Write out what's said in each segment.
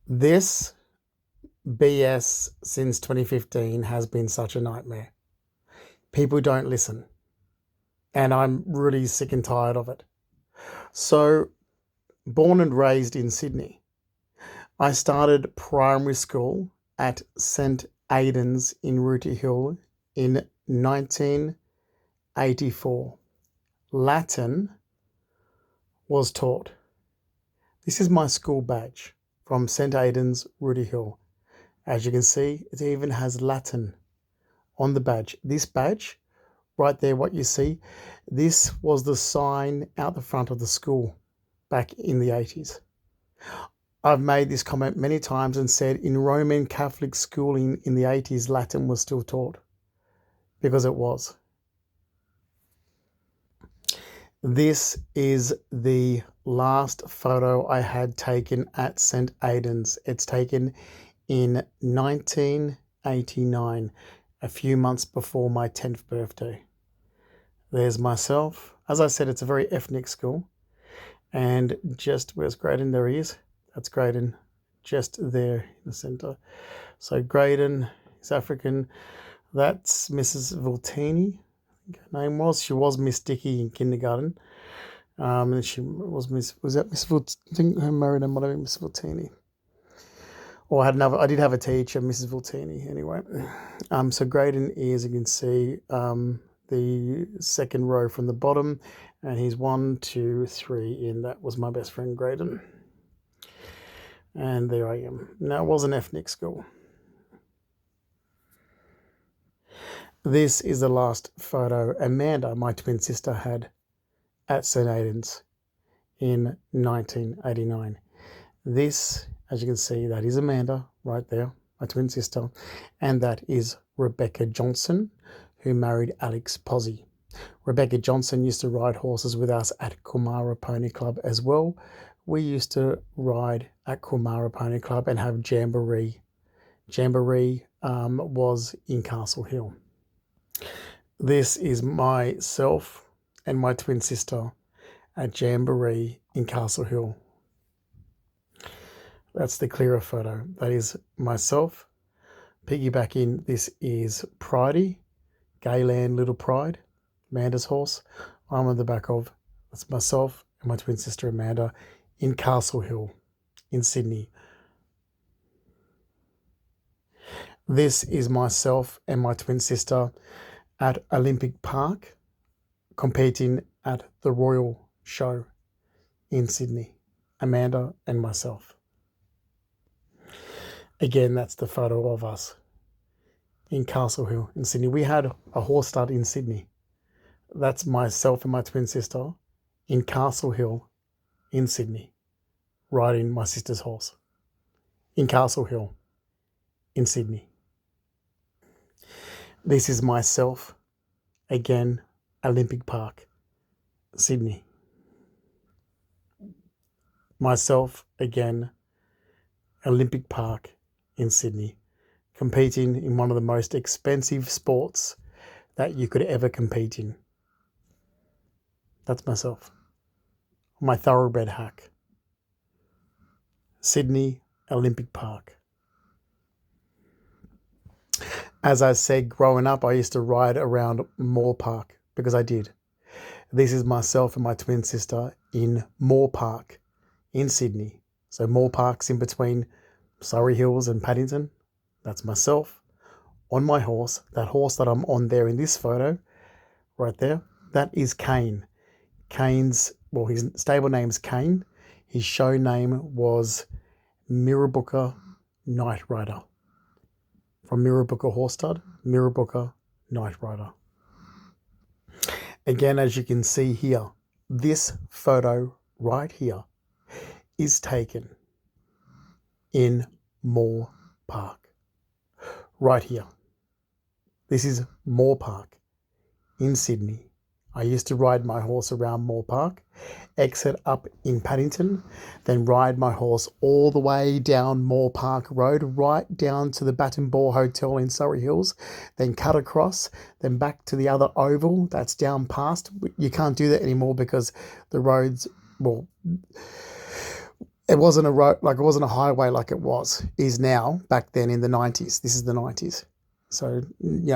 This BS since 2015 has been such a nightmare. People don't listen, and I'm really sick and tired of it. So, born and raised in Sydney, I started primary school at St. Aidan's in Rooty Hill in 1984. Latin was taught. This is my school badge from St. Aidan's, Rooty Hill. As you can see, it even has Latin on the badge. This badge, right there, what you see, this was the sign out the front of the school back in the 80s. I've made this comment many times and said in Roman Catholic schooling in the 80s, Latin was still taught, because it was. This is the last photo I had taken at St. Aidan's. It's taken in 1989, a few months before my 10th birthday. There's myself. As I said, it's a very ethnic school. And just, where's Graydon? There he is. That's Graydon, just there in the centre. So Graydon is African. That's Mrs. Vultini, I think her name was. She was Miss Dickey in kindergarten. And she was Miss Vultini? I think her married name might have been Miss Vultini. Or I did have a teacher, Mrs. Vultini, anyway. So Graydon is, you can see, the second row from the bottom, and he's 1, 2, 3 in. That was my best friend, Graydon. And there I am. Now, it was an ethnic school. This is the last photo Amanda, my twin sister, had at St. Aidan's in 1989. This, as you can see, that is Amanda right there, my twin sister, and that is Rebecca Johnson, who married Alex Pozzi. Rebecca Johnson used to ride horses with us at Kumara Pony Club as well. We used to ride at Kumara Pony Club and have jamboree. Jamboree was in Castle Hill. This is myself and my twin sister at jamboree in Castle Hill. That's the clearer photo. That is myself. Piggybacking, this is Pridey, Gayland Little Pride, Amanda's horse. I'm on the back of. That's myself and my twin sister Amanda in Castle Hill in Sydney. This is myself and my twin sister at Olympic Park competing at the Royal Show in Sydney. Amanda and myself. Again, that's the photo of us in Castle Hill in Sydney. We had a horse stud in Sydney. That's myself and my twin sister in Castle Hill in Sydney, riding my sister's horse in Castle Hill in Sydney. This is myself, again, Olympic Park, Sydney. Myself, again, Olympic Park in Sydney, competing in one of the most expensive sports that you could ever compete in. That's myself. My thoroughbred hack. Sydney Olympic Park. As I said, growing up, I used to ride around Moore Park because I did. This is myself and my twin sister in Moore Park in Sydney. So Moore Park's in between Surrey Hills and Paddington. That's myself on my horse. That horse that I'm on there in this photo, right there, that is Kane. Kane's, well, his stable name's Kane. His show name was Mirrabooka Night Rider. From Mirrabooka Horse Stud, Mirrabooka Night Rider. Again, as you can see here, this photo right here is taken in Moore Park. Right here. This is Moore Park in Sydney. I used to ride my horse around Moore Park, exit up in Paddington, then ride my horse all the way down Moore Park Road, right down to the Bat and Ball Hotel in Surrey Hills, then cut across, then back to the other oval that's down past. You can't do that anymore because the roads, well, It wasn't a road, like it wasn't a highway like it is now back then in the 90s. This is the 90s. So,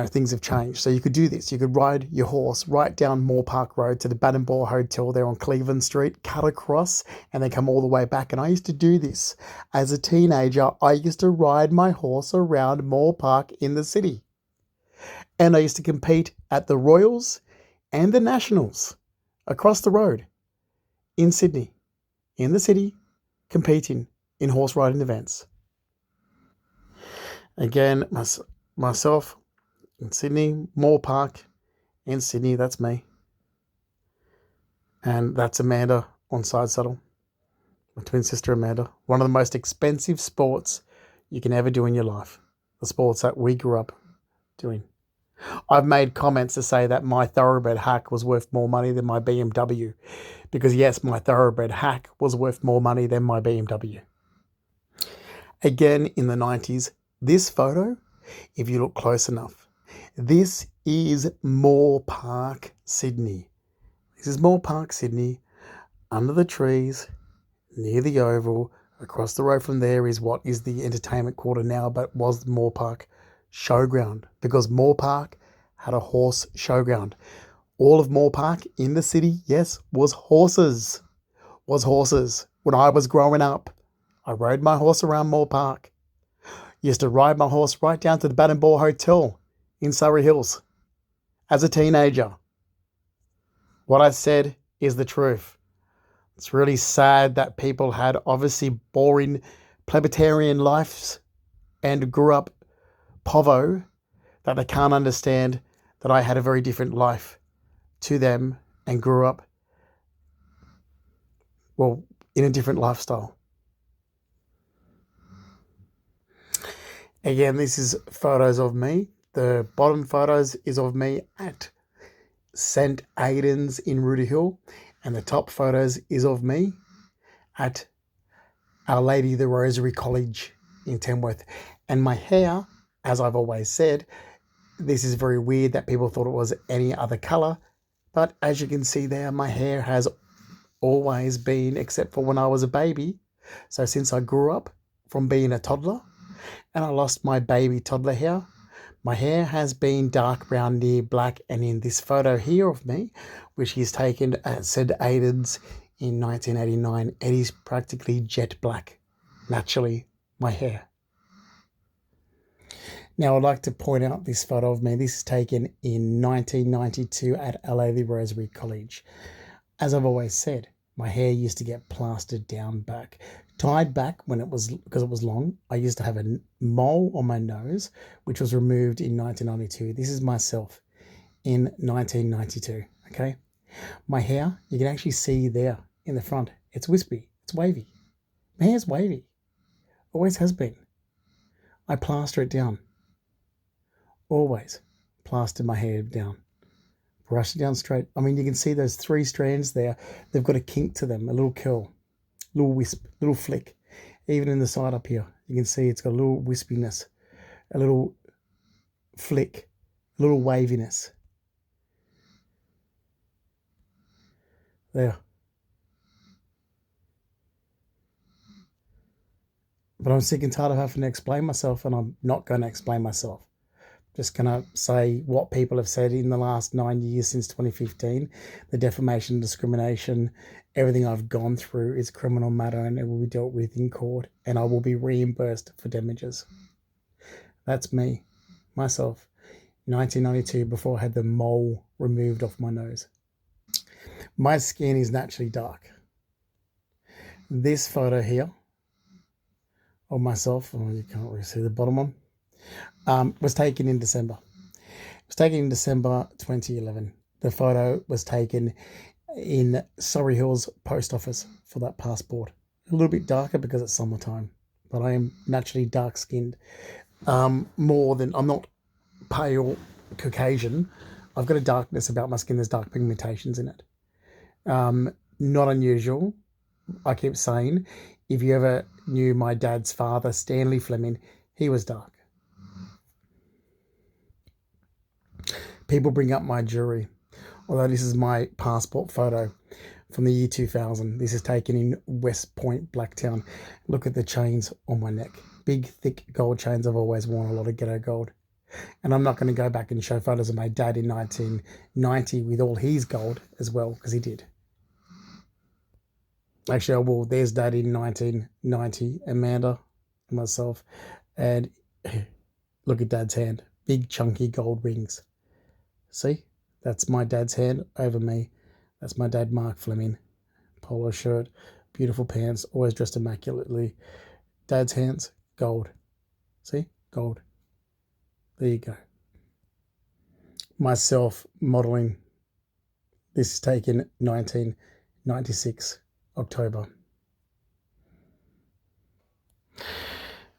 things have changed. So you could do this. You could ride your horse right down Moore Park Road to the Bannonball Hotel there on Cleveland Street, cut across, and then come all the way back. And I used to do this. As a teenager, I used to ride my horse around Moore Park in the city. And I used to compete at the Royals and the Nationals across the road in Sydney, in the city, competing in horse riding events. Again, myself in Sydney, Moore Park in Sydney, that's me. And that's Amanda on side saddle, my twin sister Amanda. One of the most expensive sports you can ever do in your life. The sports that we grew up doing. I've made comments to say that my thoroughbred hack was worth more money than my BMW. Because yes, my thoroughbred hack was worth more money than my BMW. Again, in the 90s, this photo, if you look close enough, this is Moore Park, Sydney. This is Moore Park, Sydney, under the trees, near the Oval. Across the road from there is what is the entertainment quarter now, but was the Moore Park showground, because Moore Park had a horse showground. All of Moore Park in the city, yes, was horses. When I was growing up, I rode my horse around Moore Park. Used to ride my horse right down to the Bannonball Hotel in Surrey Hills as a teenager. What I said is the truth. It's really sad that people had obviously boring plebeian lives and grew up povo, that they can't understand that I had a very different life to them and grew up, well, in a different lifestyle. Again, this is photos of me. The bottom photos is of me at St. Aidan's in Rooty Hill, and the top photos is of me at Our Lady the Rosary College in Tamworth. And my hair, as I've always said, this is very weird that people thought it was any other colour, but as you can see there, my hair has always been, except for when I was a baby. So since I grew up from being a toddler and I lost my baby toddler hair, my hair has been dark brown near black. And in this photo here of me, which is taken at St. Aidan's in 1989, it is practically jet black, naturally, my hair. Now, I'd like to point out this photo of me. This is taken in 1992 at Our Lady Rosary College. As I've always said, my hair used to get plastered down back, tied back because it was long. I used to have a mole on my nose, which was removed in 1992. This is myself in 1992, okay? My hair, you can actually see there in the front. It's wispy, it's wavy. My hair's wavy, always has been. I plaster it down. Always plaster my hair down. Brush it down straight. I mean, you can see those 3 strands there. They've got a kink to them, a little curl, little wisp, little flick. Even in the side up here, you can see it's got a little wispiness, a little flick, a little waviness. There. But I'm sick and tired of having to explain myself, and I'm not going to explain myself. Just going to say what people have said in the last 9 years since 2015. The defamation, discrimination, everything I've gone through is criminal matter, and it will be dealt with in court, and I will be reimbursed for damages. That's me, myself, 1992, before I had the mole removed off my nose. My skin is naturally dark. This photo here of myself, oh, you can't really see the bottom one, was taken in December. It was taken in December 2011. The photo was taken in Surrey Hills Post Office for that passport. A little bit darker because it's summertime, but I am naturally dark-skinned. More than, I'm not pale Caucasian. I've got a darkness about my skin. There's dark pigmentations in it. Not unusual. I keep saying, if you ever knew my dad's father, Stanley Fleming, he was dark. People bring up my jewelry, although this is my passport photo from the year 2000. This is taken in West Point, Blacktown. Look at the chains on my neck. Big, thick gold chains. I've always worn a lot of ghetto gold. And I'm not going to go back and show photos of my dad in 1990 with all his gold as well, because he did. Actually, there's Dad in 1990, Amanda, and myself, and look at Dad's hand. Big, chunky gold rings. See? That's my dad's hand over me. That's my dad, Mark Fleming. Polo shirt, beautiful pants, always dressed immaculately. Dad's hands, gold. See? Gold. There you go. Myself modelling. This is taken 1996. October.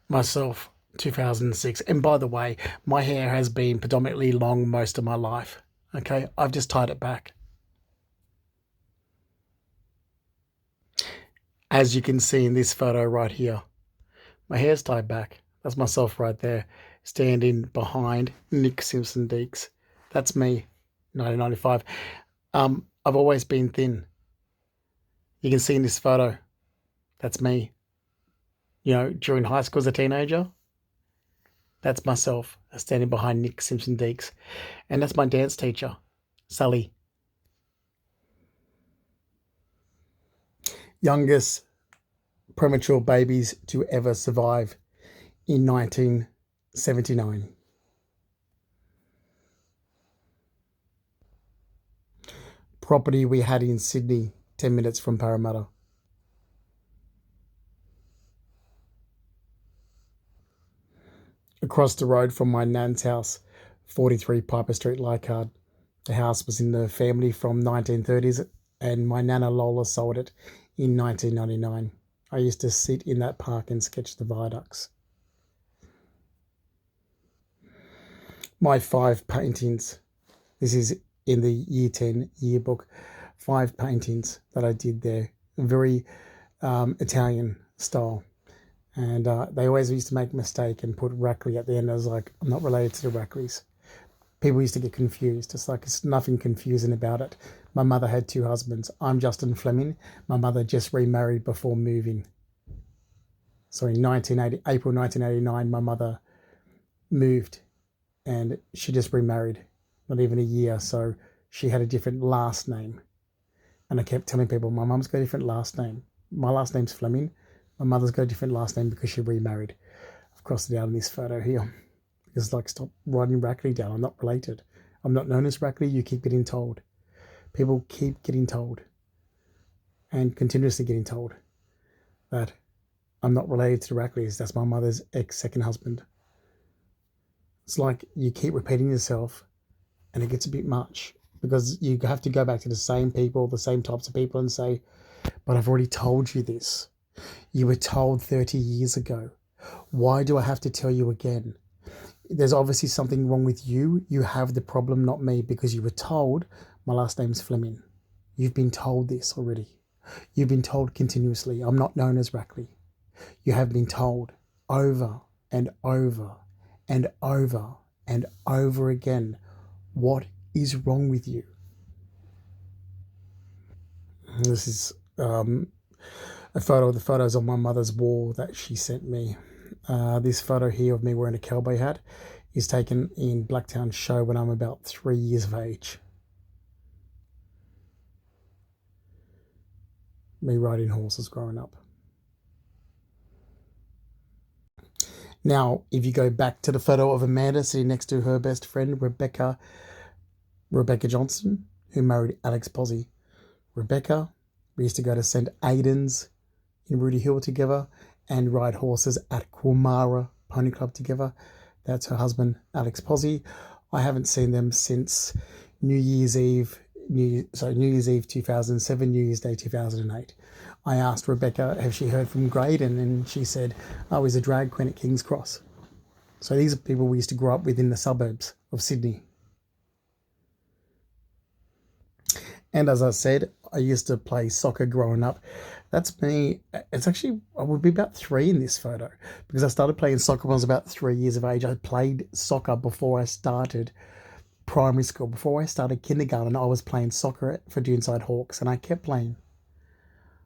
Myself, 2006. And by the way, my hair has been predominantly long most of my life. Okay, I've just tied it back. As you can see in this photo right here, my hair's tied back. That's myself right there, standing behind Nick Simpson Deeks. That's me, 1995. I've always been thin. You can see in this photo, that's me. You know, during high school as a teenager, that's myself standing behind Nick Simpson Deeks. And that's my dance teacher, Sally. Youngest premature babies to ever survive in 1979. Property we had in Sydney, 10 minutes from Parramatta. Across the road from my nan's house, 43 Piper Street, Leichhardt. The house was in the family from 1930s, and my nana Lola sold it in 1999. I used to sit in that park and sketch the viaducts. My 5 paintings. This is in the year 10 yearbook. 5 paintings that I did there, very Italian style. And they always used to make a mistake and put Rackley at the end. I was like, I'm not related to the Rackleys. People used to get confused. It's like, it's nothing confusing about it. My mother had 2 husbands. I'm Justin Fleming. My mother just remarried before moving. So in April 1989, my mother moved and she just remarried, not even a year. So she had a different last name. And I kept telling people, my mum's got a different last name. My last name's Fleming. My mother's got a different last name because she remarried. I've crossed it out in this photo here. Because like, stop writing Rackley down. I'm not related. I'm not known as Rackley. You keep getting told. People keep getting told. And continuously getting told that I'm not related to the Rackleys. That's my mother's ex-second husband. It's like you keep repeating yourself and it gets a bit much. Because you have to go back to the same people, the same types of people and say, but I've already told you this. You were told 30 years ago. Why do I have to tell you again? There's obviously something wrong with you. You have the problem, not me, because you were told my last name's Fleming. You've been told this already. You've been told continuously. I'm not known as Rackley. You have been told over and over and over and over again. What is wrong with you? This is a photo of the photos on my mother's wall that she sent me. This photo here of me wearing a cowboy hat is taken in Blacktown Show when I'm about 3 years of age. Me riding horses growing up. Now, if you go back to the photo of Amanda sitting next to her best friend, Rebecca Johnson, who married Alex Posey. Rebecca, we used to go to St. Aidan's in Rudy Hill together and ride horses at Quilmara Pony Club together. That's her husband, Alex Posey. I haven't seen them since New Year's Eve 2007, New Year's Day 2008. I asked Rebecca, have she heard from Graydon? And she said, oh, he's a drag queen at King's Cross. So these are people we used to grow up with in the suburbs of Sydney. And as I said, I used to play soccer growing up. That's me. It's actually, I would be about 3 in this photo because I started playing soccer when I was about 3 years of age. I played soccer before I started primary school. Before I started kindergarten, I was playing soccer for Doonside Hawks and I kept playing.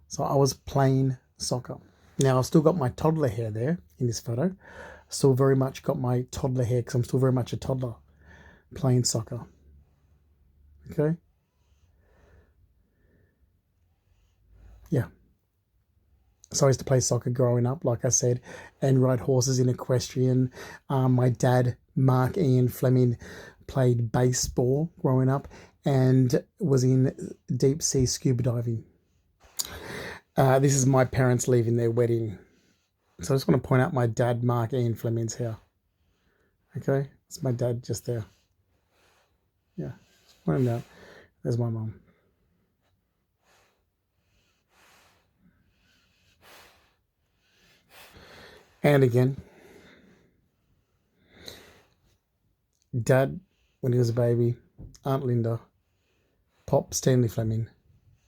So I was playing soccer. Now I've still got my toddler hair there in this photo. Still very much got my toddler hair because I'm still very much a toddler playing soccer. Okay. Yeah. So I used to play soccer growing up, like I said, and ride horses in equestrian. My dad, Mark Ian Fleming, played baseball growing up and was in deep sea scuba diving. This is my parents leaving their wedding. So I just want to point out my dad, Mark Ian Fleming's here. Okay, it's my dad just there. Yeah, just point him out. There's my mum. And again, Dad, when he was a baby, Aunt Linda, Pop Stanley Fleming,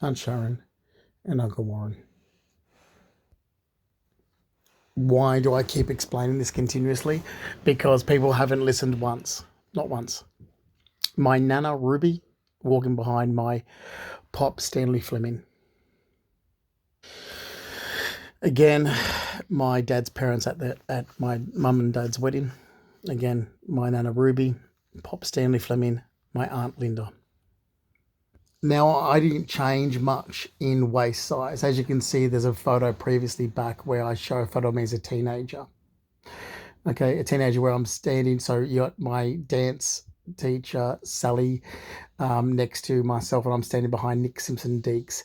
Aunt Sharon, and Uncle Warren. Why do I keep explaining this continuously? Because people haven't listened once. Not once. My Nana Ruby walking behind my Pop Stanley Fleming. Again, my dad's parents at my mum and dad's wedding. Again, my Nana Ruby, Pop Stanley Fleming, my Aunt Linda. Now, I didn't change much in waist size. As you can see, there's a photo previously back where I show a photo of me as a teenager. Okay, a teenager where I'm standing. So you got my dance teacher, Sally, next to myself, and I'm standing behind Nick Simpson Deeks.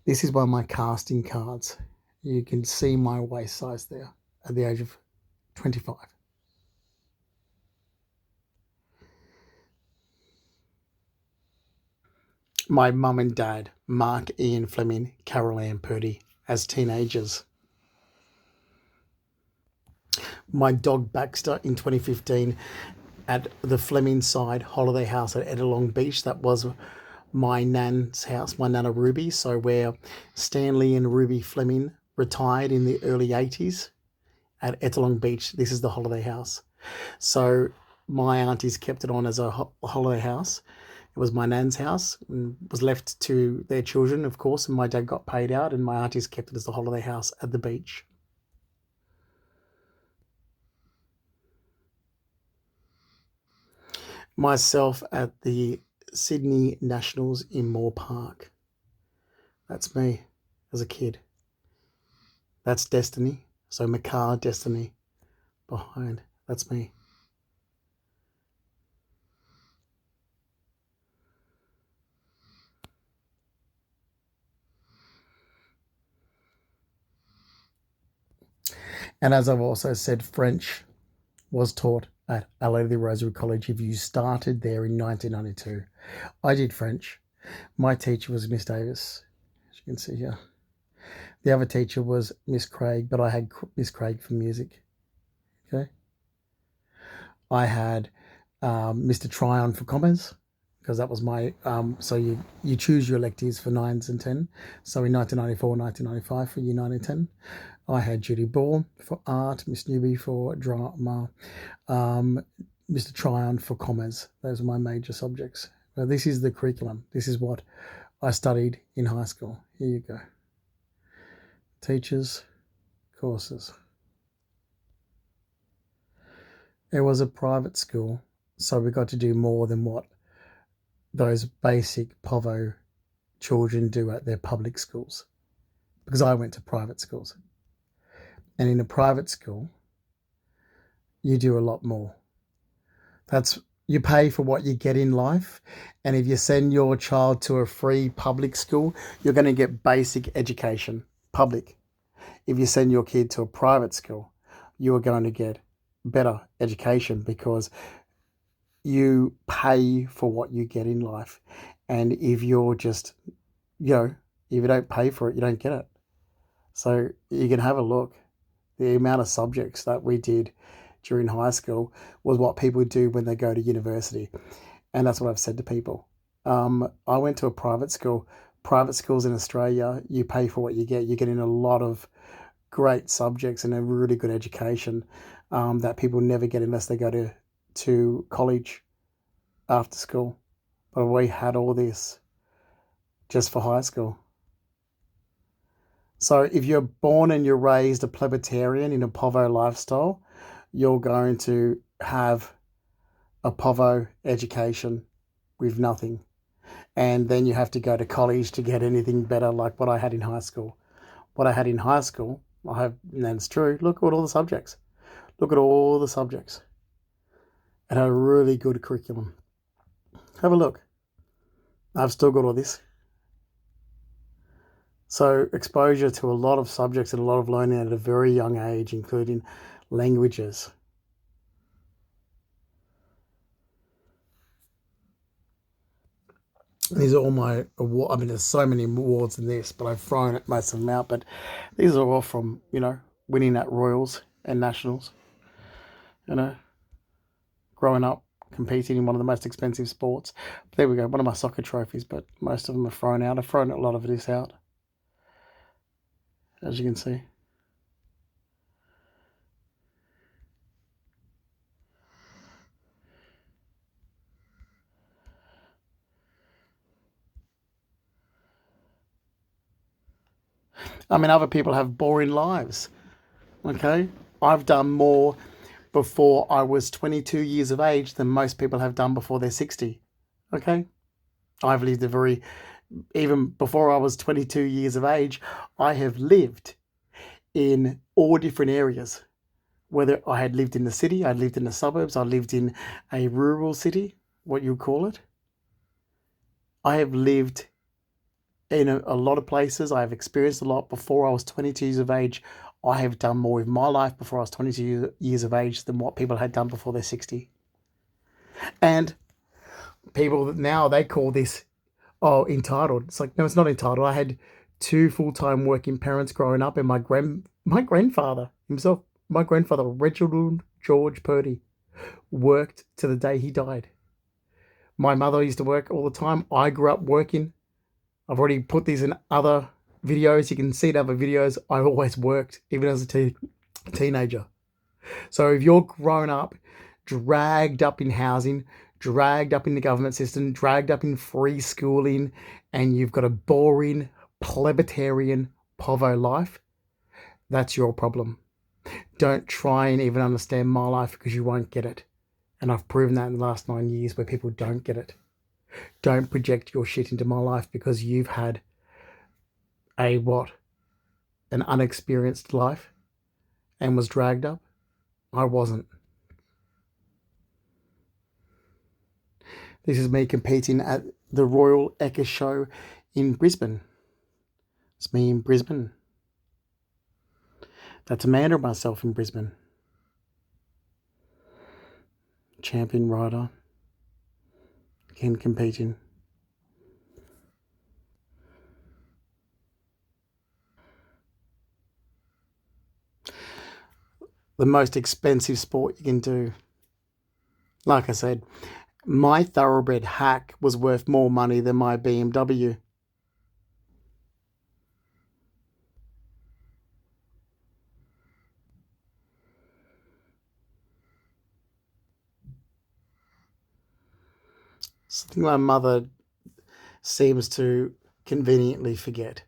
This is one of my casting cards. You can see my waist size there at the age of 25. My mum and dad, Mark Ian Fleming, Carol Ann Purdy, as teenagers. My dog Baxter in 2015 at the Fleming side holiday house at Ettalong Beach. That was my nan's house, my Nana Ruby. So where Stanley and Ruby Fleming retired in the early 80s at Ettalong Beach. This is the holiday house. So my aunties kept it on as a holiday house. It was my nan's house and was left to their children, of course, and my dad got paid out, and my aunties kept it as the holiday house at the beach. Myself at the Sydney Nationals in Moore Park. That's me as a kid. That's Destiny. So Macar Destiny behind. That's me. And as I've also said, French was taught at Our Lady of the Rosary College if you started there in 1992. I did French. My teacher was Miss Davis, as you can see here. The other teacher was Miss Craig, but I had Miss Craig for music. Okay. I had Mr. Tryon for commas because that was my so you choose your electives for 9s and 10. So in 1994, 1995 for year 9 and 10, I had Judy Ball for art, Miss Newby for drama, Mr. Tryon for commas. Those are my major subjects. Now, this is the curriculum. This is what I studied in high school. Here you go. Teachers, courses. It was a private school, so we got to do more than what those basic POVO children do at their public schools. Because I went to private schools. And in a private school, you do a lot more. That's you pay for what you get in life. And if you send your child to a free public school, you're going to get basic education, public. If you send your kid to a private school, you are going to get better education because you pay for what you get in life. And if you're just, if you don't pay for it, you don't get it. So you can have a look. The amount of subjects that we did during high school was what people do when they go to university. And that's what I've said to people. I went to a private school. Private schools in Australia, you pay for what you get. You're getting a lot of great subjects and a really good education that people never get unless they go to college after school. But we had all this just for high school. So if you're born and you're raised a plebeian in a povo lifestyle, you're going to have a povo education with nothing. And then you have to go to college to get anything better, like what I had in high school. What I had in high school, and that's true, look at all the subjects. Look at all the subjects. It had a really good curriculum. Have a look. I've still got all this. So exposure to a lot of subjects and a lot of learning at a very young age, including languages. These are all my awards. I mean, there's so many awards in this, but I've thrown most of them out. But these are all from, winning at Royals and Nationals. Growing up, competing in one of the most expensive sports. There we go, one of my soccer trophies, but most of them are thrown out. I've thrown a lot of this out, as you can see. I mean, other people have boring lives, okay? I've done more before I was 22 years of age than most people have done before they're 60, okay? I've lived even before I was 22 years of age, I have lived in all different areas. Whether I had lived in the city, I'd lived in the suburbs, I lived in a rural city, what you call it. I have lived in a lot of places. I have experienced a lot before I was 22 years of age. I have done more with my life before I was 22 years of age than what people had done before they're 60. And people now, they call this, entitled. It's like, no, it's not entitled. I had two full-time working parents growing up, and my grandfather himself, my grandfather, Reginald George Purdy, worked to the day he died. My mother used to work all the time. I grew up working. I've already put these in other videos. You can see in other videos. I always worked, even as a teenager. So if you're grown up, dragged up in housing, dragged up in the government system, dragged up in free schooling, and you've got a boring, plebeian, povo life, that's your problem. Don't try and even understand my life, because you won't get it. And I've proven that in the last 9 years where people don't get it. Don't project your shit into my life because you've had an unexperienced life and was dragged up. I wasn't. This is me competing at the Royal Ecker Show in Brisbane. It's me in Brisbane. That's Amanda and myself in Brisbane. Champion rider. Again, competing. The most expensive sport you can do. Like I said, my thoroughbred hack was worth more money than my BMW. Something my mother seems to conveniently forget.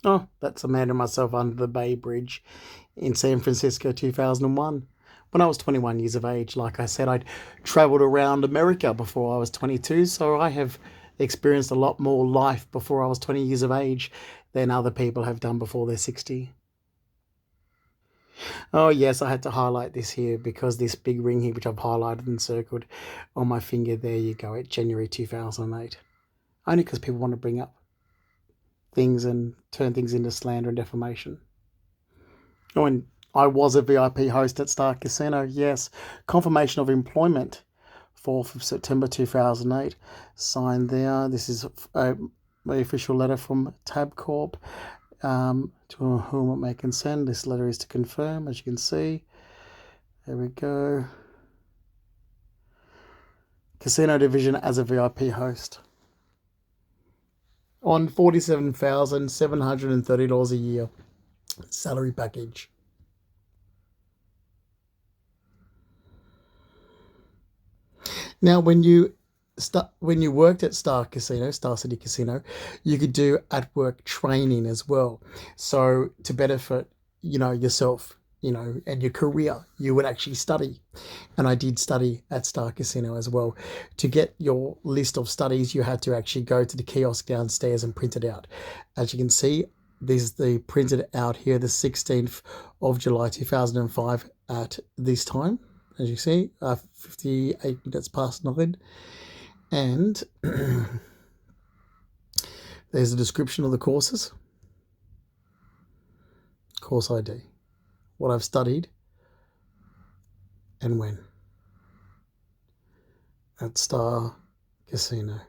Oh, that's Amanda and myself under the Bay Bridge in San Francisco 2001. When I was 21 years of age, like I said, I'd travelled around America before I was 22, so I have experienced a lot more life before I was 20 years of age than other people have done before they're 60. Oh, yes, I had to highlight this here because this big ring here, which I've highlighted and circled on my finger, there you go, at January 2008. Only because people want to bring up things and turn things into slander and defamation. Oh, and I was a VIP host at Star Casino, yes. Confirmation of employment, 4th of September 2008. Signed there. This is the official letter from Tabcorp, to whom it may concern. This letter is to confirm, as you can see. There we go. Casino division as a VIP host. on $47,730 a year salary package. Now, when you worked at Star City Casino, you could do at work training as well. So to benefit, yourself, and your career, you would actually study. And I did study at Star Casino as well. To get your list of studies, you had to actually go to the kiosk downstairs and print it out. As you can see, this is the printed out here, the 16th of July 2005 at this time. As you see, 58 minutes past 9. And there's a description of the courses. Course ID. What I've studied and when. At Star Casino.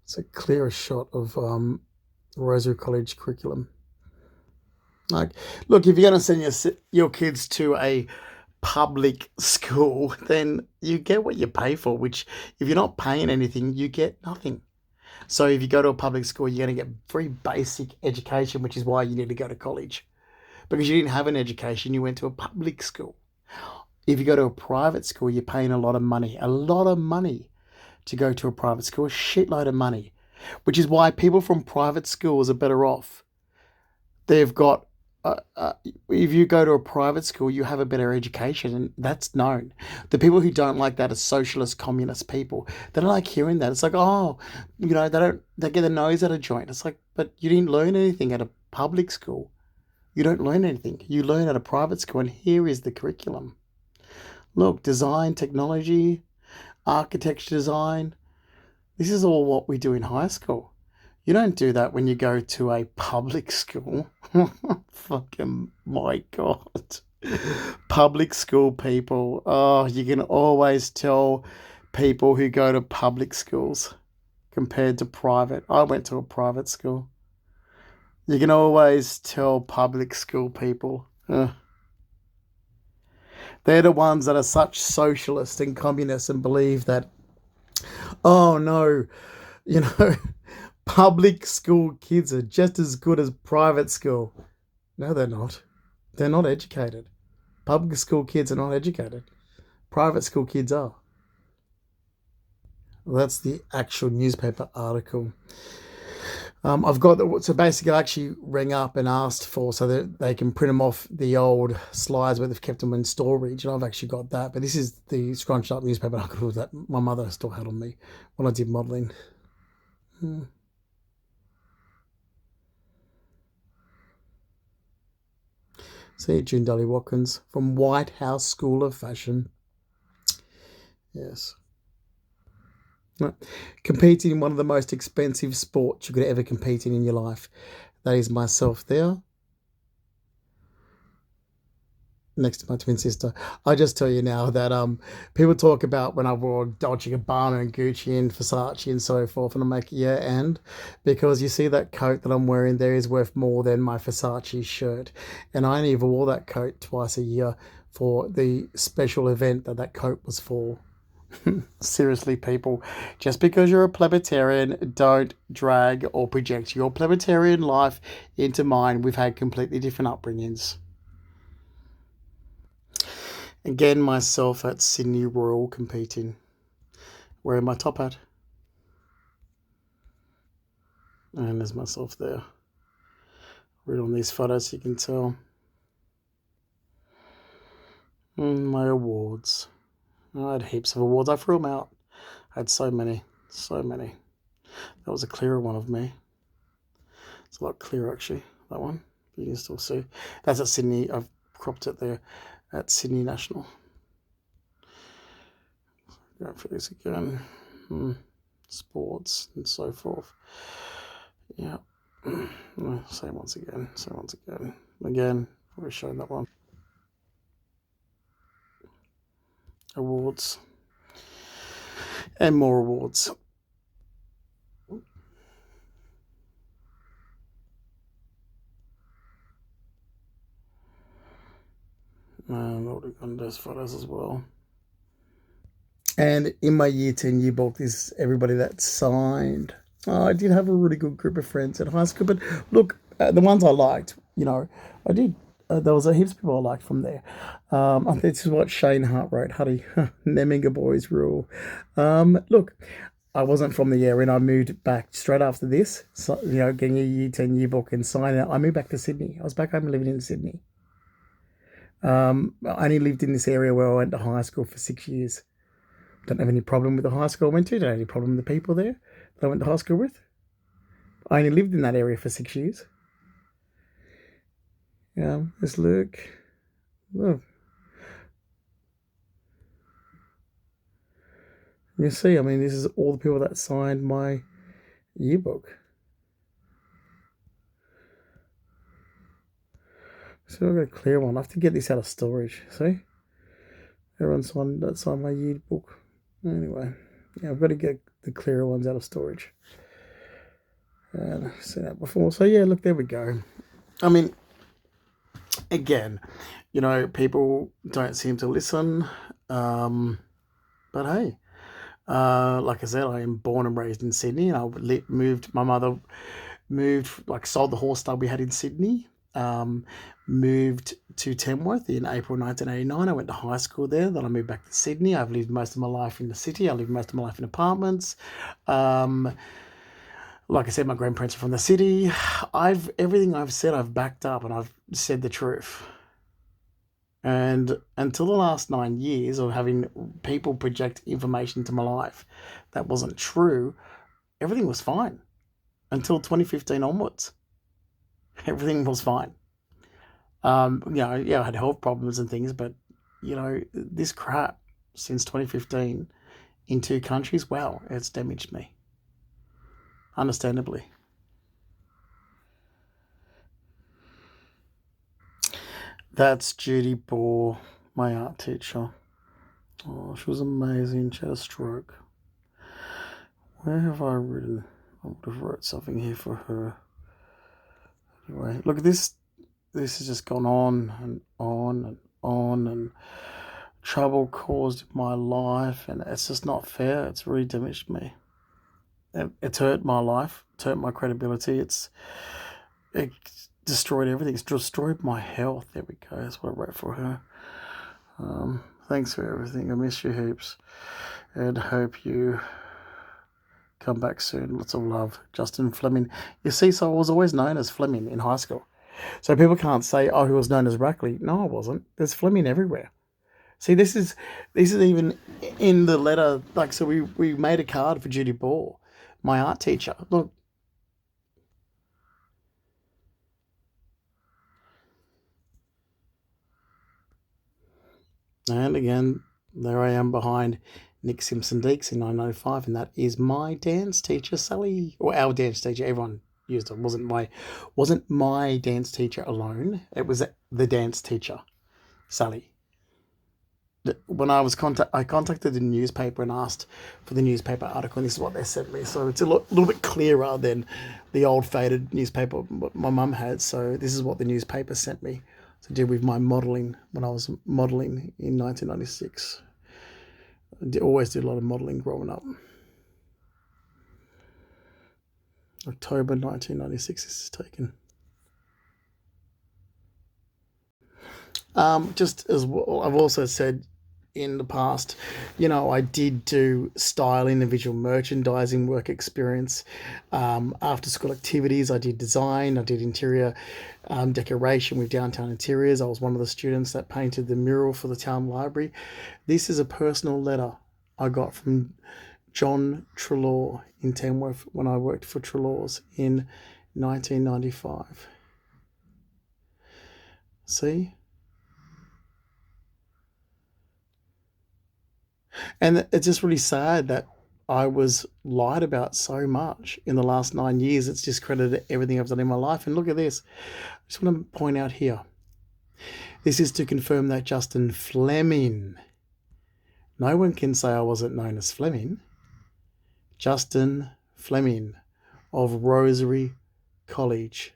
It's a clearer shot of Rosary College curriculum. Like, look, if you're going to send your kids to a public school, then you get what you pay for, which if you're not paying anything, you get nothing. So if you go to a public school, you're going to get very basic education, which is why you need to go to college. Because you didn't have an education, you went to a public school. If you go to a private school, you're paying a lot of money to go to a private school, a shitload of money, which is why people from private schools are better off. They've got if you go to a private school, you have a better education, and that's known. The people who don't like that are socialist, communist people. They don't like hearing that. It's like, they get their nose out of joint. It's like, but you didn't learn anything at a public school. You don't learn anything. You learn at a private school, and here is the curriculum. Look, design, technology, architecture design. This is all what we do in high school. You don't do that when you go to a public school. Fucking my God. Public school people. Oh, you can always tell people who go to public schools compared to private. I went to a private school. You can always tell public school people. They're the ones that are such socialists and communists and believe that, oh no, public school kids are just as good as private school. No, they're not. They're not educated. Public school kids are not educated. Private school kids are. Well, that's the actual newspaper article. I've got so basically I actually rang up and asked for so that they can print them off the old slides where they've kept them in storage, and I've actually got that. But this is the scrunched up newspaper article that my mother still had on me when I did modelling. See, June Dolly Watkins from White House School of Fashion. Yes. Competing in one of the most expensive sports you could ever compete in your life. That is myself there. Next to my twin sister. I just tell you now that people talk about when I wore Dolce & Gabbana and Gucci and Versace and so forth, and I'm like, yeah, and because you see that coat that I'm wearing there is worth more than my Versace shirt, and I only ever wore that coat twice a year for the special event that coat was for. Seriously, people, just because you're a plebetarian, don't drag or project your plebetarian life into mine. We've had completely different upbringings. Again, myself at Sydney Royal competing, wearing my top hat. And there's myself there. Read on these photos, you can tell. My awards. I had heaps of awards. I threw them out. I had so many. That was a clearer one of me. It's a lot clearer, actually, that one. You can still see. That's at Sydney. I've cropped it there at Sydney National. Go for this again. Sports and so forth. Yeah. Same once again. Again, we've shown that one. Awards. And more awards. And already got those photos as well. And in my year 10 yearbook, this is everybody that signed. I did have a really good group of friends at high school, but look, the ones I liked, I did. There was a heaps of people I liked from there. I think this is what Shane Hart wrote. Huddy, Nemminga boys rule. Look, I wasn't from the area, and I moved back straight after this. So, getting a Year 10 yearbook and signing it. I moved back to Sydney. I was back home living in Sydney. I only lived in this area where I went to high school for 6 years. Don't have any problem with the high school I went to. Don't have any problem with the people there that I went to high school with. I only lived in that area for 6 years. Let's look. Look. You see, I mean, this is all the people that signed my yearbook. So I've got a clear one. I have to get this out of storage. See? Everyone signed my yearbook. Anyway, I've got to get the clearer ones out of storage. And I've seen that before. So yeah, look, there we go. I mean, again, people don't seem to listen. But hey, like I said, I am born and raised in Sydney, and I moved. My mother moved, sold the horse stable we had in Sydney. Moved to Tamworth in April 1989. I went to high school there. Then I moved back to Sydney. I've lived most of my life in the city. I lived most of my life in apartments. Like I said, my grandparents are from the city. Everything I've said, I've backed up, and I've said the truth. And until the last 9 years of having people project information into my life that wasn't true, everything was fine. Until 2015 onwards, everything was fine. I had health problems and things, but this crap since 2015 in 2 countries, wow, it's damaged me. Understandably. That's Judy Bohr, my art teacher. Oh, she was amazing. She had a stroke. Where have I written? I would have wrote something here for her. Anyway, look at this. This has just gone on and on and on, and trouble caused in my life, and it's just not fair. It's really damaged me. It's hurt my life. It's hurt my credibility. It destroyed everything. It's destroyed my health. There we go. That's what I wrote for her. Thanks for everything. I miss you heaps, and hope you come back soon. Lots of love, Justin Fleming. You see, so I was always known as Fleming in high school. So people can't say, oh, he was known as Rackley. No, I wasn't. There's Fleming everywhere. See, this is even in the letter. So we made a card for Judy Ball, my art teacher. Look. And again, there I am behind Nick Simpson Deeks in 1995, and that is my dance teacher, Sally, or our dance teacher. Everyone used it. Wasn't my dance teacher alone. It was the dance teacher, Sally. When I contacted the newspaper and asked for the newspaper article, and this is what they sent me. So it's a little bit clearer than the old faded newspaper my mum had. So this is what the newspaper sent me to do with my modelling when I was modelling in 1996. I always did a lot of modelling growing up. October 1996 this is taken. Just as well, I've also said in the past, I did do styling and visual merchandising work experience. After school activities, I did design, I did interior decoration with Downtown Interiors. I was one of the students that painted the mural for the town library. This is a personal letter I got from John Trelaw in Tamworth when I worked for Trelaw's in 1995. See? And it's just really sad that I was lied about so much in the last 9 years. It's discredited everything I've done in my life. And look at this. I just want to point out here. This is to confirm that Justin Fleming. No one can say I wasn't known as Fleming. Justin Fleming of Rosary College.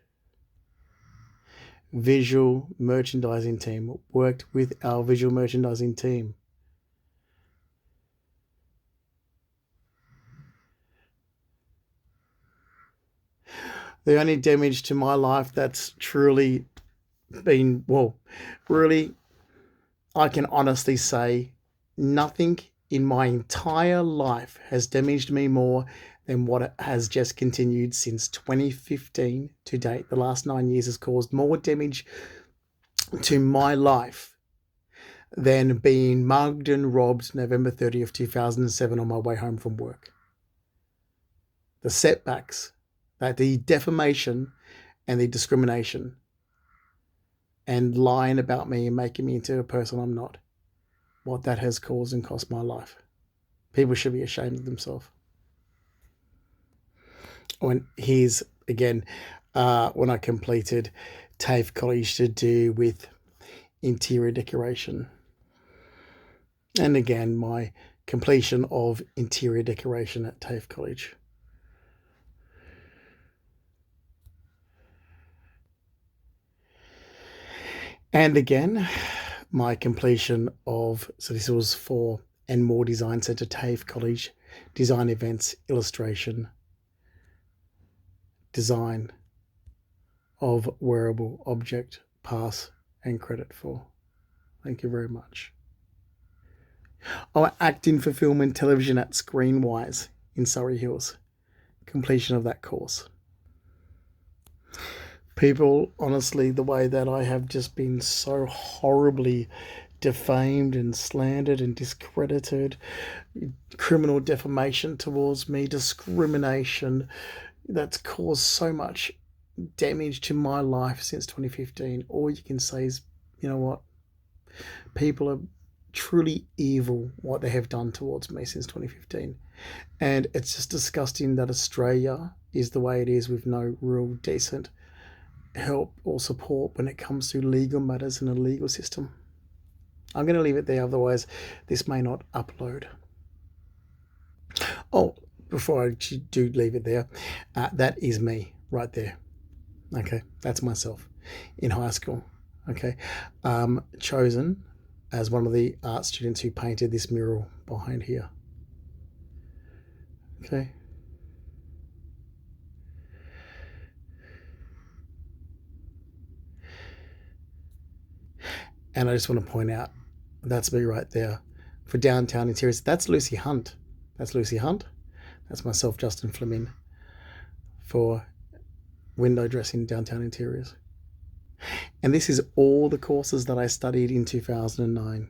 Visual merchandising team. Worked with our visual merchandising team. The only damage to my life that's truly been, well, really, I can honestly say nothing in my entire life has damaged me more than what it has just continued since 2015 to date. The last 9 years has caused more damage to my life than being mugged and robbed November 30th, 2007 on my way home from work. The setbacks, the defamation and the discrimination and lying about me and making me into a person I'm not, what that has caused and cost my life. People should be ashamed of themselves. When here's again, when I completed TAFE College to do with interior decoration. And again, my completion of interior decoration at TAFE College. And again, my completion of, so this was for and more Design Centre TAFE College, design events, illustration, design of wearable object, pass and credit for. Thank you very much. Oh, acting for film and television at Screenwise in Surrey Hills. Completion of that course. People, honestly, the way that I have just been so horribly defamed and slandered and discredited, criminal defamation towards me, discrimination, that's caused so much damage to my life since 2015. All you can say is, you know what? People are truly evil what they have done towards me since 2015. And it's just disgusting that Australia is the way it is with no real decent help or support when it comes to legal matters in a legal system. I'm going to leave it there, otherwise this may not upload. Oh, before I do leave it there, that is me right there. Okay, that's myself in high school. Okay, chosen as one of the art students who painted this mural behind here. Okay. And I just want to point out, that's me right there. For downtown interiors, that's Lucy Hunt. That's Lucy Hunt. That's myself, Justin Fleming, for window dressing downtown interiors. And this is all the courses that I studied in 2009.